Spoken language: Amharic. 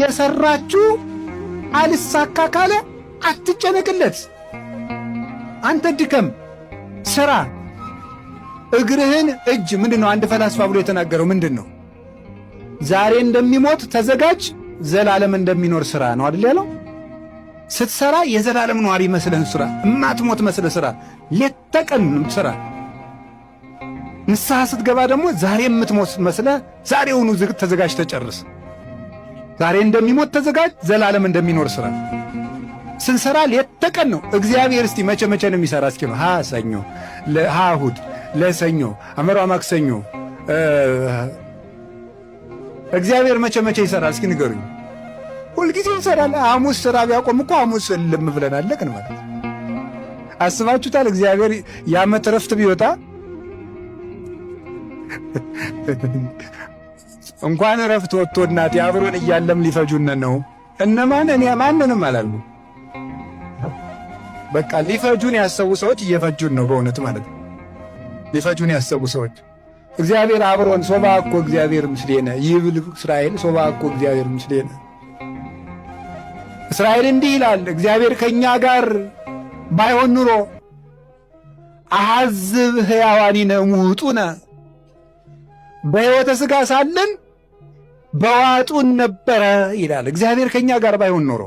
እየሰራችሁ አልሳካ ካለ አትጨነቅለት። አንተ ድከም፣ ስራ። እግርህን እጅ ምንድነው? አንድ ፈላስፋ ብሎ የተናገረው ምንድነው? ዛሬ እንደሚሞት ተዘጋጅ፣ ዘላለም እንደሚኖር ስራ ነው አይደል ያለው? ስትሰራ የዘላለም ኗሪ መስለህ ስራ፣ እማትሞት መስለህ ስራ፣ ሌት ተቀን ስራ። ንስሐ ስትገባ ደግሞ ዛሬ የምትሞት መስለህ ዛሬውኑ ተዘጋጅ፣ ተጨርስ። ዛሬ እንደሚሞት ተዘጋጅ፣ ዘላለም እንደሚኖር ስራ። ስንሰራ ሌት ተቀን ነው። እግዚአብሔር እስቲ መቼ መቼ ነው የሚሰራ? እስኪ ነው ሰኞ፣ እሑድ፣ ለሰኞ፣ አመራ፣ ማክሰኞ እግዚአብሔር መቼ መቼ ይሰራል? እስኪ ንገሩኝ። ሁልጊዜ ይሰራል። ሐሙስ ስራ ቢያቆም እኮ ሐሙስ ልም ብለን አለቅን ማለት። አስባችሁታል? እግዚአብሔር የዓመት ረፍት ቢወጣ እንኳን ረፍት ወጥቶ እናቴ አብሮን እያለም ሊፈጁን ነው። እነማን? እኔ ማንንም አላሉ። በቃ ሊፈጁን ያሰቡ ሰዎች እየፈጁን ነው በእውነት ማለት ነው። ሊፈጁን ያሰቡ ሰዎች እግዚአብሔር አብሮን ሶባ እኮ እግዚአብሔር ምስሌነ ይብል እስራኤል ሶባ እኮ እግዚአብሔር ምስሌነ። እስራኤል እንዲህ ይላል፣ እግዚአብሔር ከእኛ ጋር ባይሆን ኑሮ አሐዝብ ሕያዋኒነ ሙጡነ፣ በሕይወተ ሥጋ ሳለን በዋጡን ነበረ ይላል። እግዚአብሔር ከእኛ ጋር ባይሆን ኖሮ